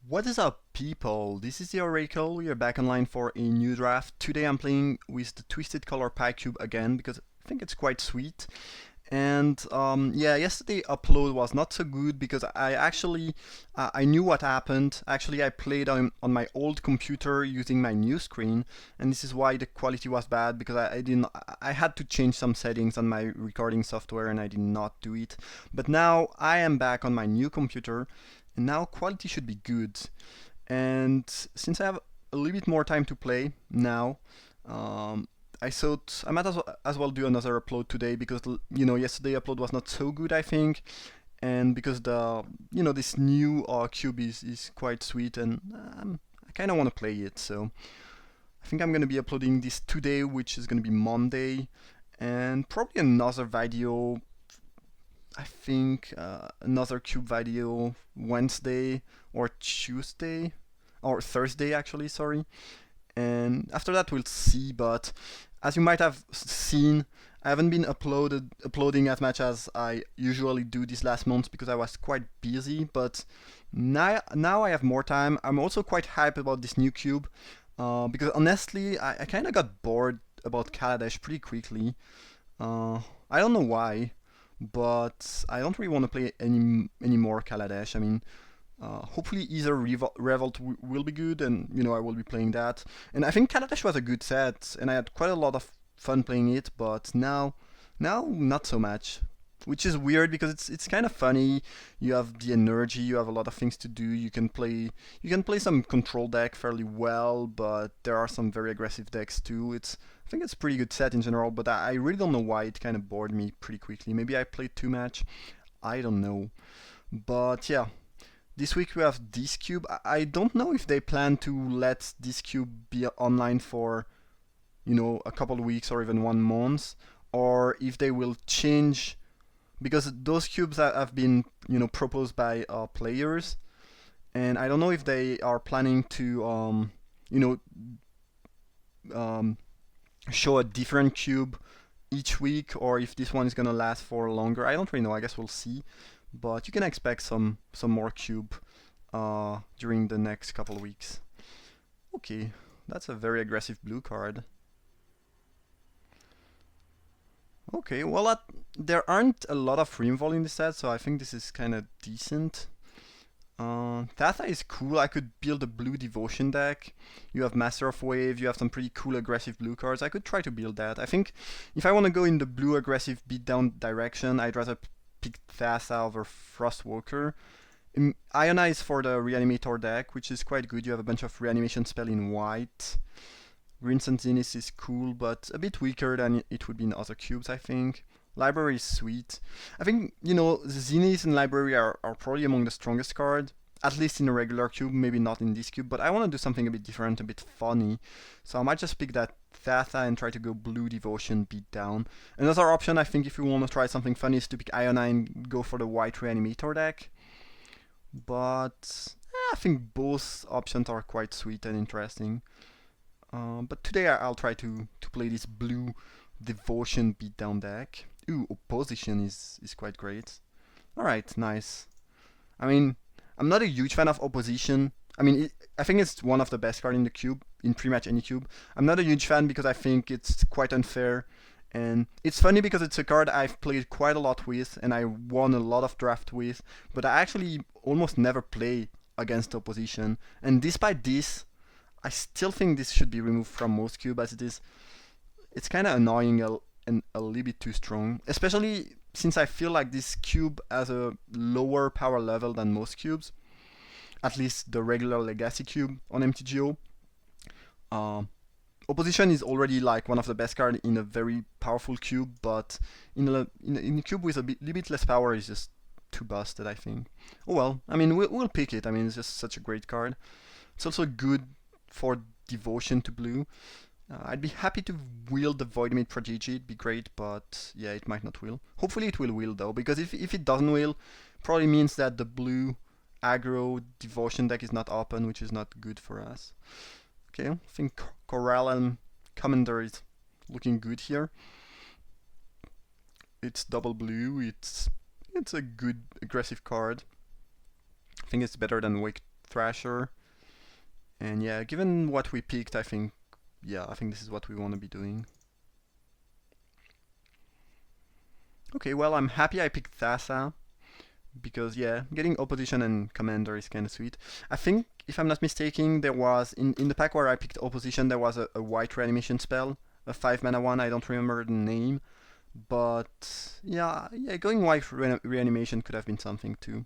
What is up, people? This is the Oracle. We are back online for a new draft. Today I'm playing with the Twisted Color Pie Cube again because I think it's quite sweet. And yeah, yesterday upload was not so good because I actually I knew what happened. Actually, I played on my old computer using my new screen, and this is why the quality was bad because I didn't I had to change some settings on my recording software and I did not do it. But now I am back on my new computer, and now quality should be good. And since I have a little bit more time to play now, um, I thought I might as well do another upload today because yesterday upload was not so good, I think, and because the this new cube is quite sweet, and I kind of want to play it. So I think I'm gonna be uploading this today, which is gonna be Monday, and probably another video. I think another cube video Wednesday or Tuesday or Thursday, actually. Sorry. And after that we'll see. But as you might have seen, I haven't been uploading as much as I usually do these last months because I was quite busy. But now I have more time. I'm also quite hyped about this new cube because honestly I kind of got bored about Kaladesh pretty quickly. I don't know why, but I don't really want to play any more Kaladesh. I mean, hopefully either Revolt will be good, and I will be playing that. And I think Kaladesh was a good set, and I had quite a lot of fun playing it. But now not so much, which is weird because it's kind of funny. You have the energy, you have a lot of things to do. You can play some control deck fairly well, but there are some very aggressive decks too. I think it's a pretty good set in general, but I really don't know why it kind of bored me pretty quickly. Maybe I played too much. I don't know. But yeah, this week we have this cube. I don't know if they plan to let this cube be online for, a couple of weeks or even 1 month, or if they will change, because those cubes have been, proposed by players, and I don't know if they are planning to, you know, um, show a different cube each week, or if this one is gonna last for longer. I don't really know. I guess we'll see. But you can expect some more cube during the next couple of weeks. Okay, that's a very aggressive blue card. Okay, well there aren't a lot of removal in this set, so I think this is kind of decent. Tatha is cool. I could build a blue devotion deck. You have Master of Wave, you have some pretty cool aggressive blue cards. I could try to build that. I think if I want to go in the blue aggressive beatdown direction, I'd rather pick Tatha over Frostwalker. Ionize for the Reanimator deck, which is quite good. You have a bunch of reanimation spell in white. Green Sun Zenith is cool, but a bit weaker than it would be in other cubes, I think. Library is sweet. I think, the Zenith and Library are probably among the strongest cards, at least in a regular cube, maybe not in this cube, but I want to do something a bit different, a bit funny. So I might just pick that Thatha and try to go Blue Devotion Beatdown. Another option, I think, if you want to try something funny, is to pick Iona and go for the White Reanimator deck. But I think both options are quite sweet and interesting. But today I'll try to play this Blue Devotion Beatdown deck. Ooh, Opposition is quite great. Alright, nice. I mean, I'm not a huge fan of Opposition. I mean, I think it's one of the best cards in the cube, in pretty much any cube. I'm not a huge fan because I think it's quite unfair. And it's funny because it's a card I've played quite a lot with, and I won a lot of draft with, but I actually almost never play against Opposition. And despite this, I still think this should be removed from most cube as it is. It's kind of annoying and a little bit too strong, especially since I feel like this cube has a lower power level than most cubes, at least the regular Legacy cube on MTGO. Opposition is already like one of the best cards in a very powerful cube, but in a cube with a little bit less power is just too busted, I think. Oh well, I mean, we'll pick it. I mean, it's just such a great card. It's also good for devotion to blue. I'd be happy to wield the Voidmate Prodigy, it'd be great, but yeah, it might not will. Hopefully it will wield though, because if it doesn't will, probably means that the blue aggro devotion deck is not open, which is not good for us. Okay, I think Corral and Commander is looking good here. It's double blue, it's a good aggressive card. I think it's better than Wake Thrasher. And yeah, given what we picked, I think this is what we want to be doing. Okay, well, I'm happy I picked Thassa, because yeah, getting opposition and commander is kind of sweet. I think, if I'm not mistaken, there was, in the pack where I picked opposition, there was a white reanimation spell, a 5-mana one, I don't remember the name. But yeah, going white reanimation could have been something too.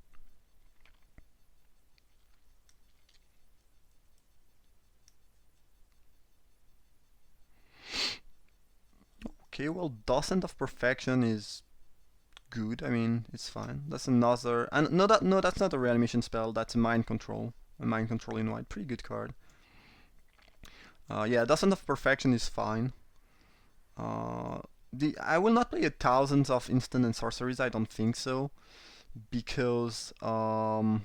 Okay, well, Docent of Perfection is good. I mean, it's fine. That's another, and no, that's not a reanimation spell. That's a mind control. A mind control in white. Pretty good card. Yeah, Docent of Perfection is fine. I will not play a thousands of instant and sorceries. I don't think so, because I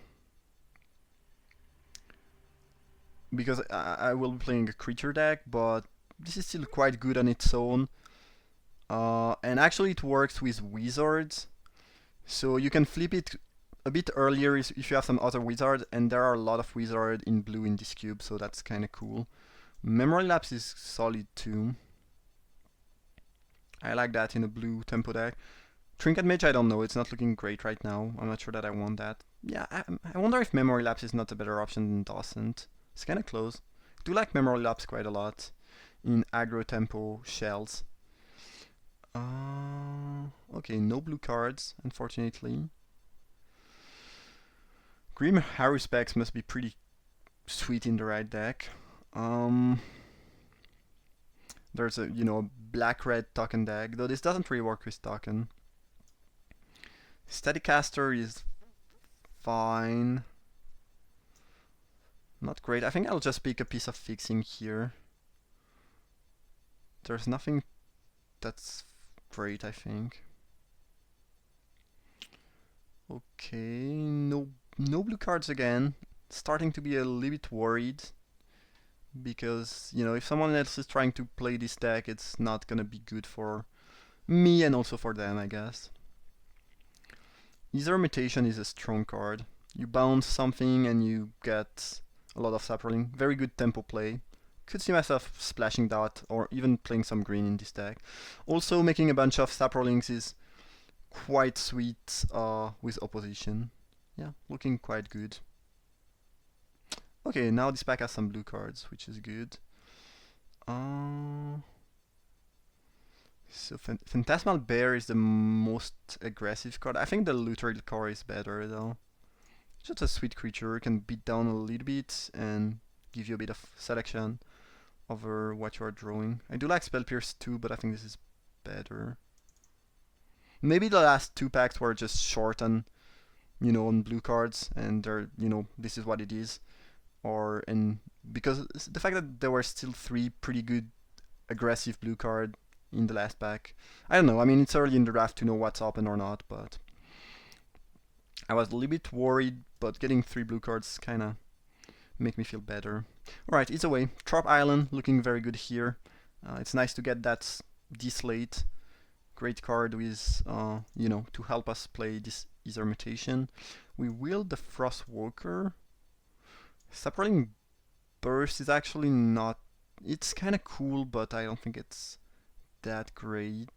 will be playing a creature deck, but this is still quite good on its own. And actually it works with wizards, so you can flip it a bit earlier if you have some other wizard, and there are a lot of wizard in blue in this cube, so that's kind of cool. Memory Lapse is solid too. I like that in a blue tempo deck. Trinket Mage, I don't know, it's not looking great right now. I'm not sure that I want that. Yeah, I wonder if Memory Lapse is not a better option than Docent. It's kind of close. I do like Memory Lapse quite a lot in aggro tempo shells. Okay, no blue cards, unfortunately. Grim Haruspex must be pretty sweet in the right deck. There's a, black-red token deck, though this doesn't really work with token. Staticaster is fine. Not great. I think I'll just pick a piece of fixing here. There's nothing that's great, I think. Okay, no blue cards again. Starting to be a little bit worried, because, if someone else is trying to play this deck, it's not gonna be good for me and also for them, I guess. Ether Mutation is a strong card. You bounce something and you get a lot of Saproling. Very good tempo play. Could see myself splashing that, or even playing some green in this deck. Also, making a bunch of Saprolings is quite sweet with opposition. Yeah, looking quite good. Okay, now this pack has some blue cards, which is good. So Phantasmal Bear is the most aggressive card. I think the Luthor core is better though. Just a sweet creature, can beat down a little bit and give you a bit of selection over what you are drawing. I do like Spell Pierce too, but I think this is better. Maybe the last two packs were just short on, on blue cards, and they're, this is what it is. And because the fact that there were still 3 pretty good aggressive blue card in the last pack, I don't know. I mean, it's early in the draft to know what's open or not, but I was a little bit worried, but getting 3 blue cards kind of make me feel better. Alright, either way, Trop Island looking very good here. It's nice to get that this late. Great card with, to help us play this Ether Mutation. We wield the Frostwalker. Saproling Burst is actually not... It's kind of cool, but I don't think it's that great.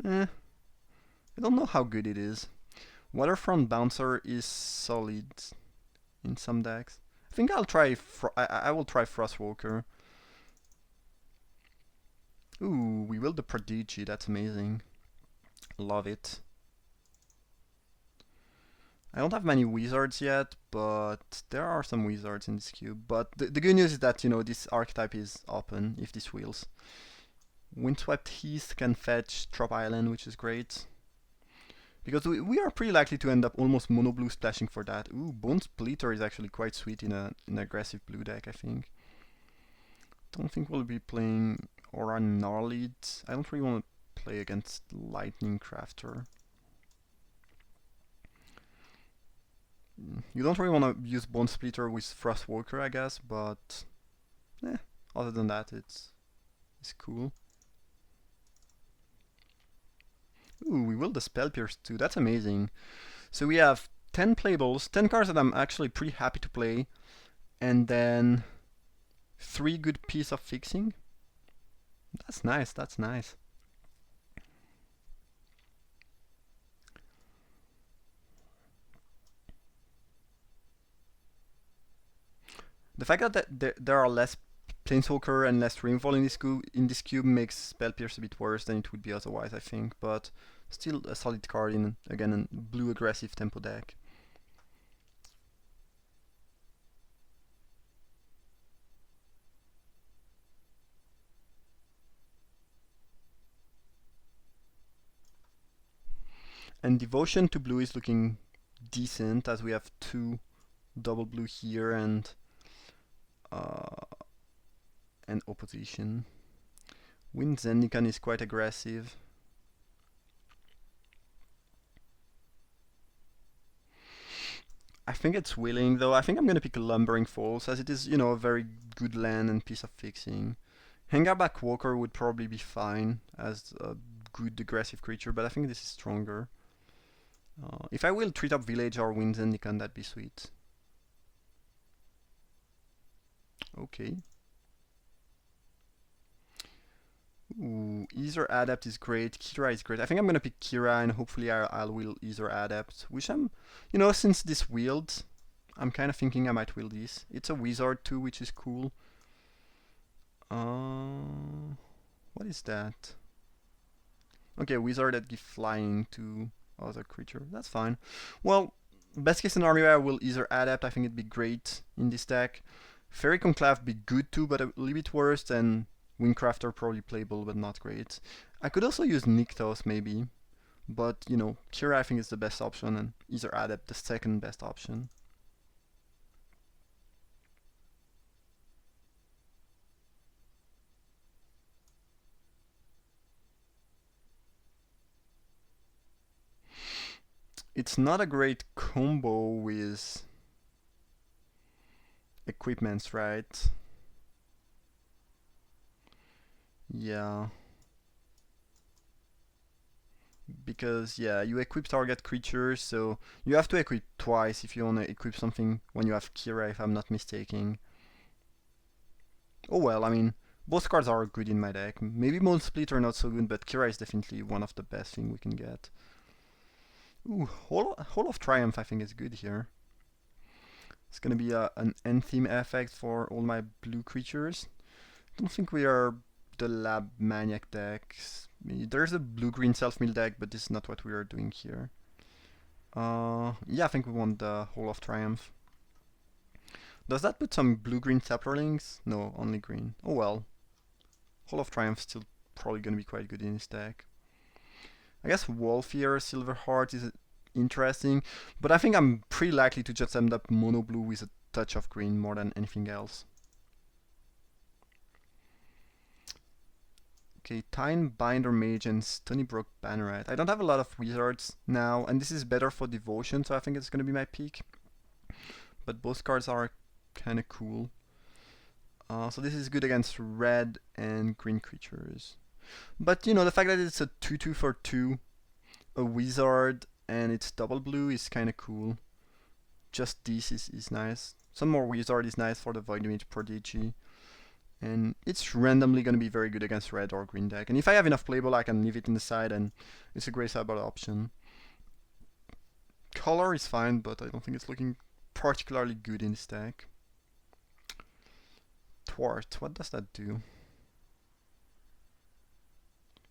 I don't know how good it is. Waterfront Bouncer is solid in some decks. I think I'll try... I will try Frostwalker. Ooh, we will the Prodigy, that's amazing. Love it. I don't have many wizards yet, but there are some wizards in this cube. But the good news is that, this archetype is open if this wheels. Windswept Heath can fetch Trop Island, which is great. Because we are pretty likely to end up almost mono blue splashing for that. Ooh, Bone Splitter is actually quite sweet in an aggressive blue deck, I think. Don't think we'll be playing Aura Gnarlid. I don't really want to play against Lightning Crafter. You don't really want to use Bone Splitter with Frostwalker, I guess, but other than that, it's cool. Ooh, we will the Spell Pierce too. That's amazing. So we have 10 playables, 10 cards that I'm actually pretty happy to play, and then 3 good piece of fixing. That's nice, that's nice. The fact that there are less Planeswalker and less Rainfall in this cube makes Spell Pierce a bit worse than it would be otherwise, I think, but still a solid card in, again, a blue aggressive tempo deck. And Devotion to blue is looking decent, as we have 2 double blue here and opposition. Wind Zendikon is quite aggressive. I think it's willing, though. I think I'm gonna pick Lumbering Falls, as it is, a very good land and piece of fixing. Hangarback Walker would probably be fine as a good aggressive creature, but I think this is stronger. If I will Treetop Village or Wind Zendikon, that'd be sweet. Okay. Ooh, Ether Adapt is great. Kira is great. I think I'm gonna pick Kira and hopefully I'll will Ether Adapt, which I'm, since this wield, I'm kind of thinking I might will this. It's a wizard too, which is cool. What is that? Okay, wizard that gives flying to other creature. That's fine. Well, best case scenario, I will Ether Adapt. I think it'd be great in this deck. Fairy Conclave be good too, but a little bit worse, and Windcrafter probably playable, but not great. I could also use Nykthos maybe, but Kira I think is the best option, and Ether Adapt the second best option. It's not a great combo with equipments, right? Yeah. Because, yeah, you equip target creatures, so you have to equip twice if you want to equip something when you have Kira, if I'm not mistaken. Oh well, I mean, both cards are good in my deck. Maybe Moon Splitter not so good, but Kira is definitely one of the best thing we can get. Ooh, Hall of Triumph I think is good here. It's gonna be an end theme effect for all my blue creatures. I don't think we are the Lab Maniac decks. There's a blue-green self-mill deck, but this is not what we are doing here. Yeah, I think we want the Hall of Triumph. Does that put some blue-green Sapperlings? No, only green. Oh well. Hall of Triumph still probably gonna be quite good in this deck. I guess Wolfear Silverheart is interesting, but I think I'm pretty likely to just end up mono blue with a touch of green more than anything else. Okay, Time Binder Mage and Stony Brook Banneret. I don't have a lot of wizards now, and this is better for Devotion, so I think it's gonna be my pick. But both cards are kinda cool. So this is good against red and green creatures. But the fact that it's a 2/2 for 2, a wizard, and it's double blue is kinda cool. Just this is nice. Some more wizard is nice for the Void Mage Prodigy. And it's randomly going to be very good against red or green deck. And if I have enough playable, I can leave it in the side, and it's a great sideboard option. Color is fine, but I don't think it's looking particularly good in this deck. Thwart, what does that do?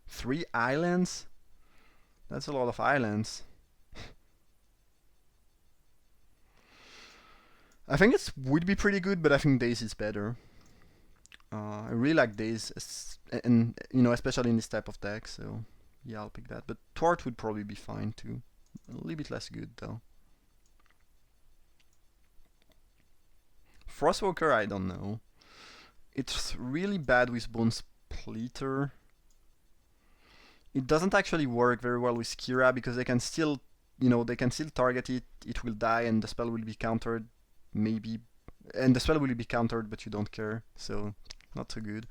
3 islands? That's a lot of islands. I think it would be pretty good, but I think Daze is better. I really like Daze, and especially in this type of deck, so yeah, I'll pick that. But Thwart would probably be fine too. A little bit less good though. Frostwalker, I don't know. It's really bad with Bone Splitter. It doesn't actually work very well with Kira because they can still, they can still target it. It will die, and the spell will be countered, maybe, and the spell will be countered, but you don't care. So not so good.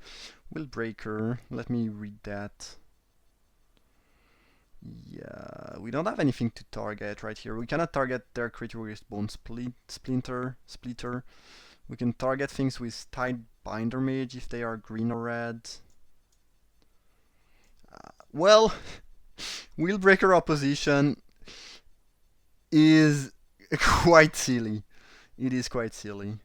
Willbreaker, let me read that. Yeah, we don't have anything to target right here. We cannot target their creature with Bone Splitter. We can target things with Tide Binder Mage if they are green or red. Well, Wheelbreaker opposition is quite silly. It is quite silly.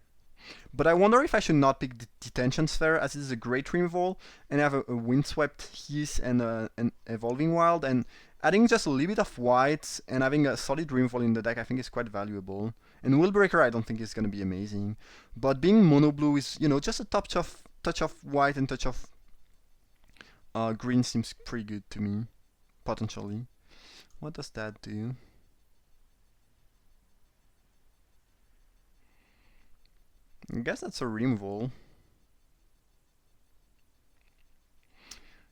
But I wonder if I should not pick the Detention Sphere, as it is a great removal, and I have a Windswept Heath and an Evolving Wild, and adding just a little bit of white and having a solid removal in the deck I think is quite valuable. And Willbreaker I don't think is going to be amazing. But being mono blue is, you know, just a touch of white and touch of green seems pretty good to me, potentially. What does that do? I guess that's a removal.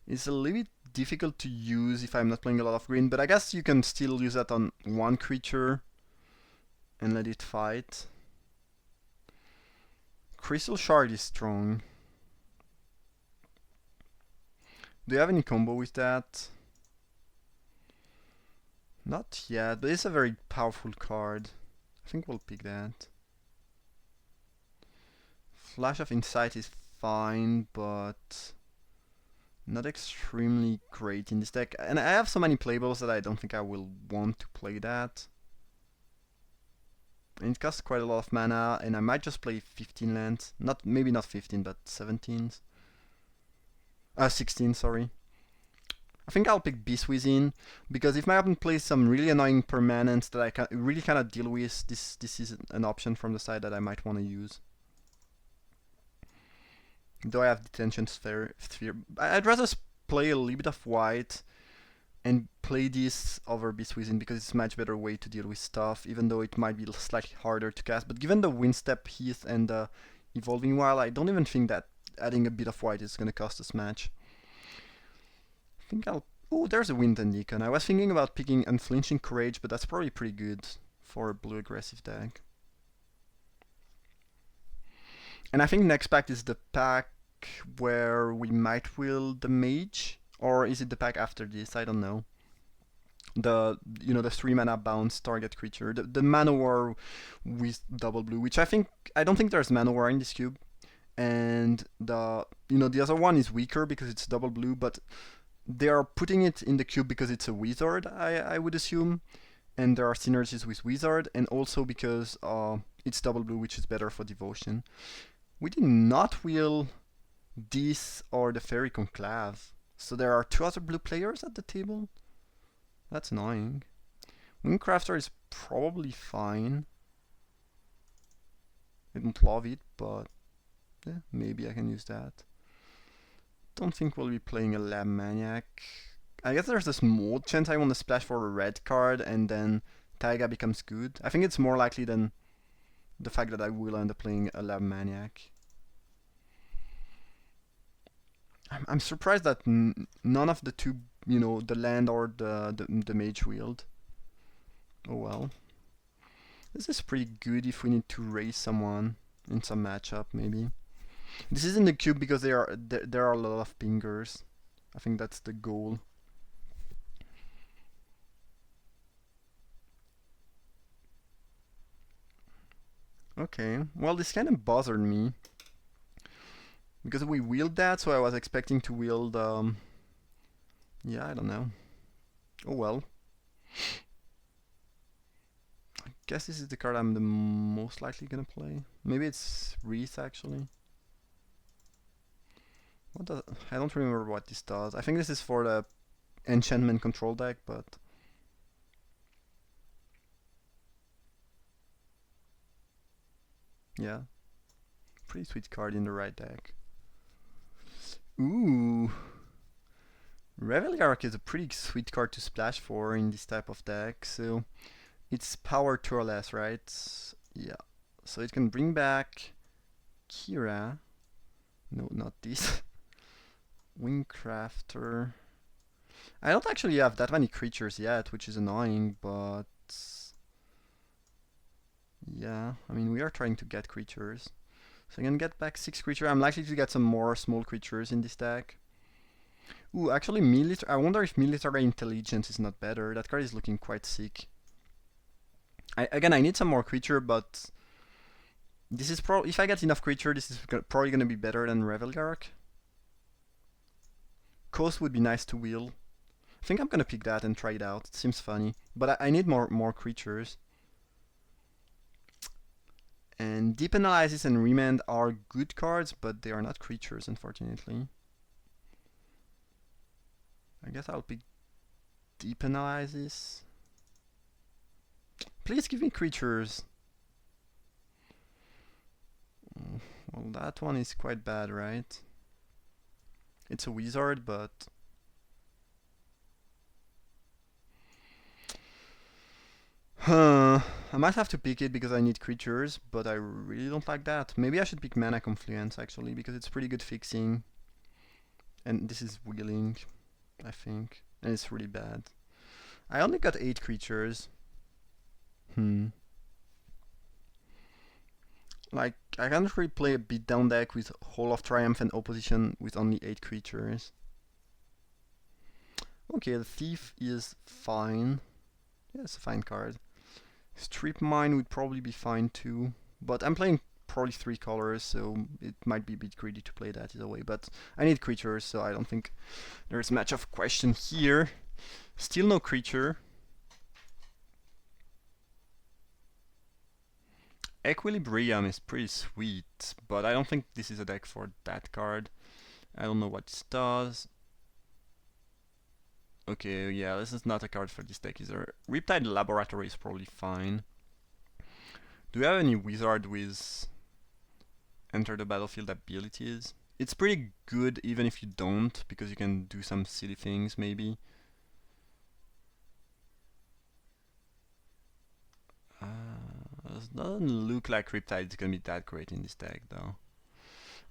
It's a little bit difficult to use if I'm not playing a lot of green, but I guess you can still use that on one creature and let it fight. Crystal Shard is strong. Do you have any combo with that? Not yet, but it's a very powerful card. I think we'll pick that. Flash of Insight is fine, but not extremely great in this deck. And I have so many playballs that I don't think I will want to play that. And it costs quite a lot of mana, and I might just play 15 lands. Maybe not 15, but 17. 16, sorry. I think I'll pick Beast Within, because if my opponent plays some really annoying permanents that I really cannot deal with, this is an option from the side that I might want to use. Though I have Detention Sphere. I'd rather play a little bit of white and play this over Beast Within because it's a much better way to deal with stuff, even though it might be slightly harder to cast. But given the Windstep Heath and the Evolving Wild, I don't even think that adding a bit of white is going to cost us much. I think I'll... Oh, there's a Wind and Deacon. I was thinking about picking Unflinching Courage, but that's probably pretty good for a blue aggressive deck. And I think next pack is the pack where we might will the Mage, or is it the pack after this? I don't know. The 3 mana bounce target creature, the Manowar with double blue, which I don't think there's Manowar in this cube, and the other one is weaker because it's double blue, but they are putting it in the cube because it's a wizard, I would assume, and there are synergies with wizard, and also because it's double blue, which is better for devotion. We did not wheel this or the Fairy Conclave, so there are 2 other blue players at the table. That's annoying. Wingcrafter is probably fine. I don't love it, but yeah, maybe I can use that. Don't think we'll be playing a Lab Maniac. I guess there's a small chance I want to splash for a red card and then Taiga becomes good. I think it's more likely than the fact that I will end up playing a Lab Maniac. I'm surprised that none of the two, the land or the mage wield. Oh well. This is pretty good if we need to raise someone in some matchup, maybe. This is in the cube because there are a lot of pingers. I think that's the goal. Okay, well this kind of bothered me. Because we wield that, so I was expecting to wield, yeah, I don't know. Oh well. I guess this is the card I'm the most likely gonna play. Maybe it's Wreath, actually. I don't remember what this does. I think this is for the enchantment control deck, but... yeah. Pretty sweet card in the right deck. Ooh. Reveliarch is a pretty sweet card to splash for in this type of deck, so it's power 2 or less, right? Yeah. So it can bring back Kira. No, not this. Wingcrafter. I don't actually have that many creatures yet, which is annoying, but... yeah, I mean, we are trying to get creatures. So I can get back 6 creatures. I'm likely to get some more small creatures in this deck. Ooh, actually, military. I wonder if military intelligence is not better. That card is looking quite sick. Again, I need some more creature, but this is pro. If I get enough creature, this is probably gonna be better than Revelgark. Coast would be nice to wheel. I think I'm gonna pick that and try it out. It seems funny, but I need more creatures. And Deep Analysis and Remand are good cards, but they are not creatures, unfortunately. I guess I'll pick Deep Analysis. Please give me creatures. Well, that one is quite bad, right? It's a wizard, but... I might have to pick it because I need creatures, but I really don't like that. Maybe I should pick Mana Confluence, actually, because it's pretty good fixing. And this is wheeling, I think. And it's really bad. I only got 8 creatures. Like, I can't really play a beatdown deck with Hall of Triumph and Opposition with only 8 creatures. Okay, the Thief is fine. Yeah, it's a fine card. Strip Mine would probably be fine too. But I'm playing probably 3 colors, so it might be a bit greedy to play that either way. But I need creatures, so I don't think there's much of a question here. Still no creature. Equilibrium is pretty sweet, but I don't think this is a deck for that card. I don't know what this does. Okay, yeah, this is not a card for this deck either. Riptide Laboratory is probably fine. Do we have any wizard with enter the battlefield abilities? It's pretty good even if you don't, because you can do some silly things maybe. It doesn't look like Riptide is gonna be that great in this deck though.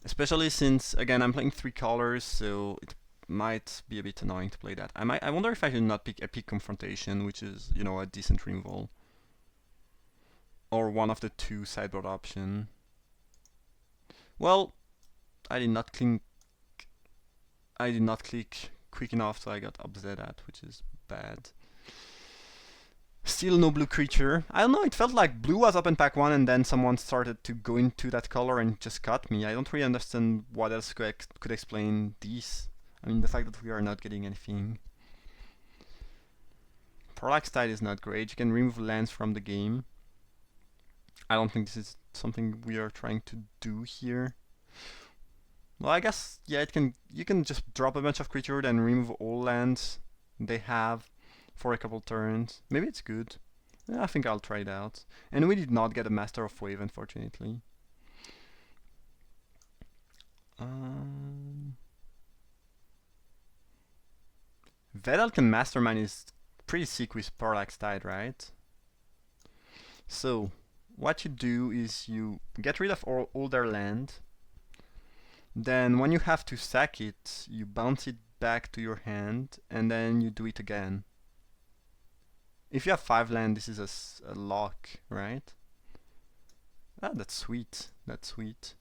Especially since, again, I'm playing 3 colors, so it might be a bit annoying to play that. I wonder if I should not pick Epic Confrontation, which is, you know, a decent removal. Or one of the 2 sideboard option. Well, I did not click quick enough, so I got upset at, which is bad. Still no blue creature. I don't know, it felt like blue was up in pack 1 and then someone started to go into that color and just cut me. I don't really understand what else could explain this. I mean, the fact that we are not getting anything. Parallax Tide is not great. You can remove lands from the game. I don't think this is something we are trying to do here. Well, I guess, yeah, you can just drop a bunch of creatures and remove all lands they have for a couple turns. Maybe it's good. Yeah, I think I'll try it out. And we did not get a Master of Wave, unfortunately. Vedalken Mastermind is pretty sick with Parallax Tide, right? So, what you do is you get rid of all their land. Then when you have to sack it, you bounce it back to your hand, and then you do it again. If you have 5 land, this is a lock, right? Ah, that's sweet. That's sweet.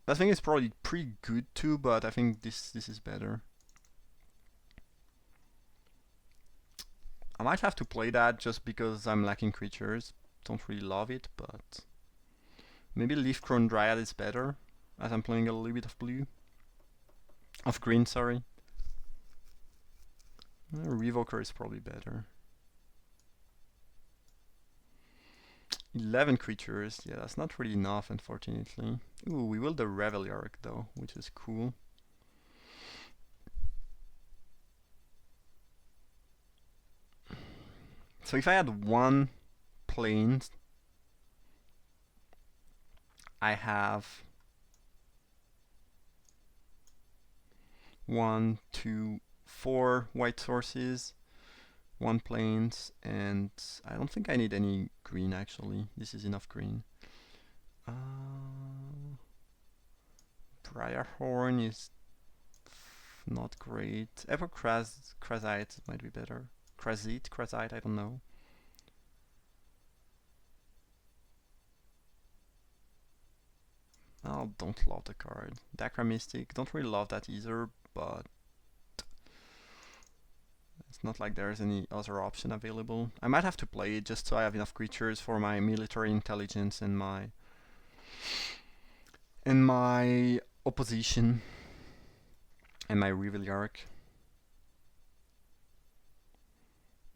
I think it's probably pretty good too, but I think this is better. I might have to play that just because I'm lacking creatures. Don't really love it, but maybe Leafcrown Dryad is better, as I'm playing a little bit of blue. Of green, sorry. Revoker is probably better. 11 creatures, yeah, that's not really enough, unfortunately. Ooh, we will the Revelgark though, which is cool. So if I had 1 plane, I have 1, 2, 4 white sources, 1 plains, and I don't think I need any green actually. This is enough green. Briarhorn is not great. Krasite might be better. Krasite, I don't know. I don't love the card. Dakra Mystic, don't really love that either, but it's not like there's any other option available. I might have to play it just so I have enough creatures for my military intelligence and my opposition and my Reveille Arc.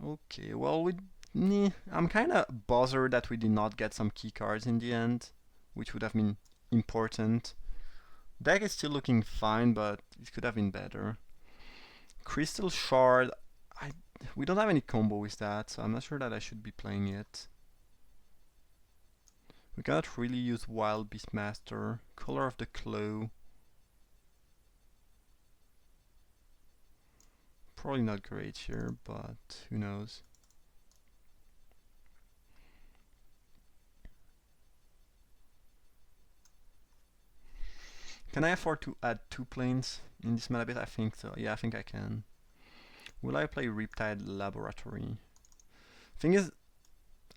Okay, well, I'm kind of bothered that we did not get some key cards in the end, which would have been important. Deck is still looking fine, but it could have been better. Crystal Shard, we don't have any combo with that, so I'm not sure that I should be playing it. We cannot really use Wild Beastmaster. Color of the Claw. Probably not great here, but who knows. Can I afford to add 2 planes in this meta bit? I think so. Yeah, I think I can. Will I play Riptide Laboratory? Thing is,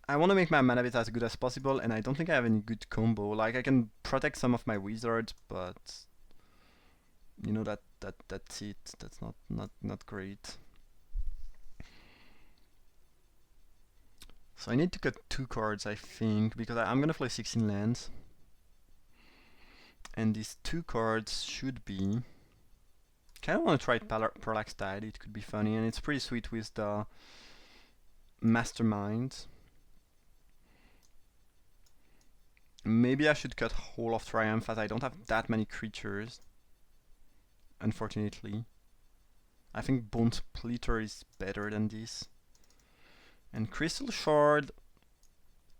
I want to make my mana bit as good as possible, and I don't think I have any good combo. Like, I can protect some of my wizards, but you know, that's it. That's not great. So I need to cut 2 cards, I think, because I'm gonna play 16 lands. And these 2 cards should be... Kinda wanna try Parallax Tide, it could be funny, and it's pretty sweet with the Mastermind. Maybe I should cut Hall of Triumph, as I don't have that many creatures, unfortunately. I think Bone Splitter is better than this. And Crystal Shard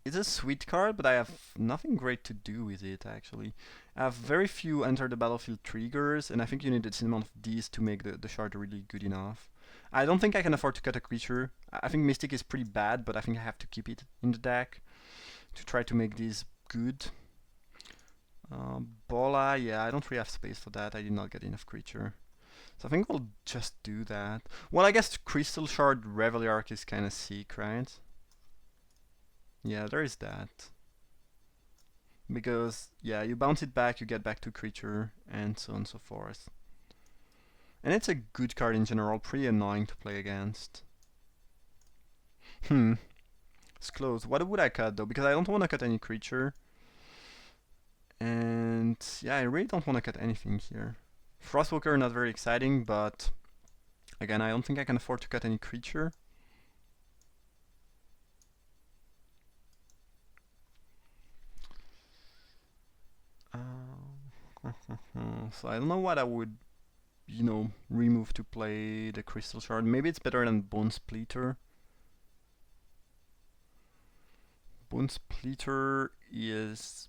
is a sweet card, but I have nothing great to do with it, actually. I have very few enter the battlefield triggers, and I think you need a decent amount of these to make the shard really good enough. I don't think I can afford to cut a creature. I think Mystic is pretty bad, but I think I have to keep it in the deck to try to make these good. Bola, yeah, I don't really have space for that. I did not get enough creature. So I think we'll just do that. Well, I guess Crystal Shard Reveille Arc is kind of sick, right? Yeah, there is that. Because, yeah, you bounce it back, you get back 2 creature, and so on and so forth. And it's a good card in general, pretty annoying to play against. It's close. What would I cut though? Because I don't want to cut any creature. And yeah, I really don't want to cut anything here. Frostwalker, not very exciting, but again, I don't think I can afford to cut any creature. So I don't know what I would, you know, remove to play the Crystal Shard. Maybe it's better than Bone Splitter. Bone Splitter is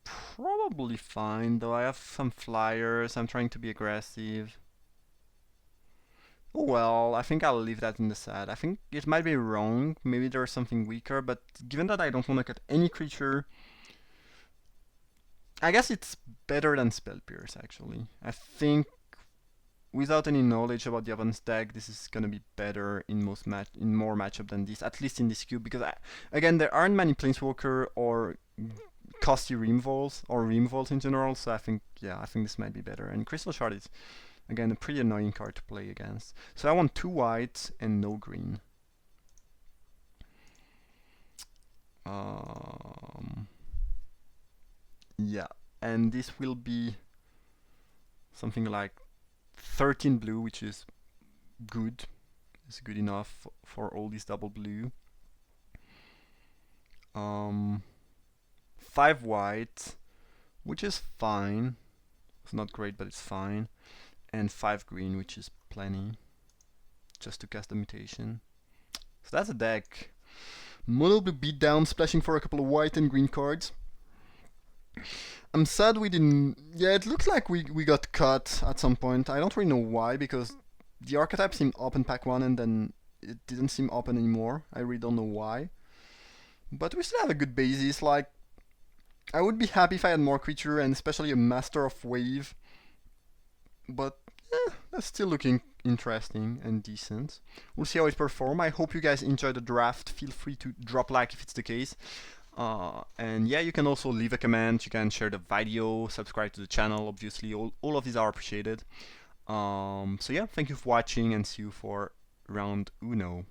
probably fine, though I have some flyers, I'm trying to be aggressive. Oh well, I think I'll leave that in the set. I think it might be wrong, maybe there's something weaker, but given that I don't want to cut any creature, I guess it's better than Spell Pierce, actually. I think without any knowledge about the opponent's deck, this is gonna be better in more matchup than this, at least in this cube, because again, there aren't many Planeswalker or costly Reamvolts or Reamvolts in general, so I think this might be better. And Crystal Shard is again a pretty annoying card to play against. So I want 2 white and no green. Yeah, and this will be something like 13 blue, which is good. It's good enough for all these double blue. 5 white, which is fine. It's not great, but it's fine. And 5 green, which is plenty, just to cast the mutation. So that's a deck. Mono blue Beatdown, splashing for a couple of white and green cards. I'm sad we didn't... Yeah, it looks like we got cut at some point. I don't really know why, because the archetype seemed open pack 1 and then it didn't seem open anymore. I really don't know why. But we still have a good basis. Like, I would be happy if I had more creature and especially a Master of Wave. But that's still looking interesting and decent. We'll see how it performs. I hope you guys enjoyed the draft. Feel free to drop like if it's the case. And yeah, you can also leave a comment, you can share the video, subscribe to the channel, obviously, all of these are appreciated. So yeah, thank you for watching and see you for round uno.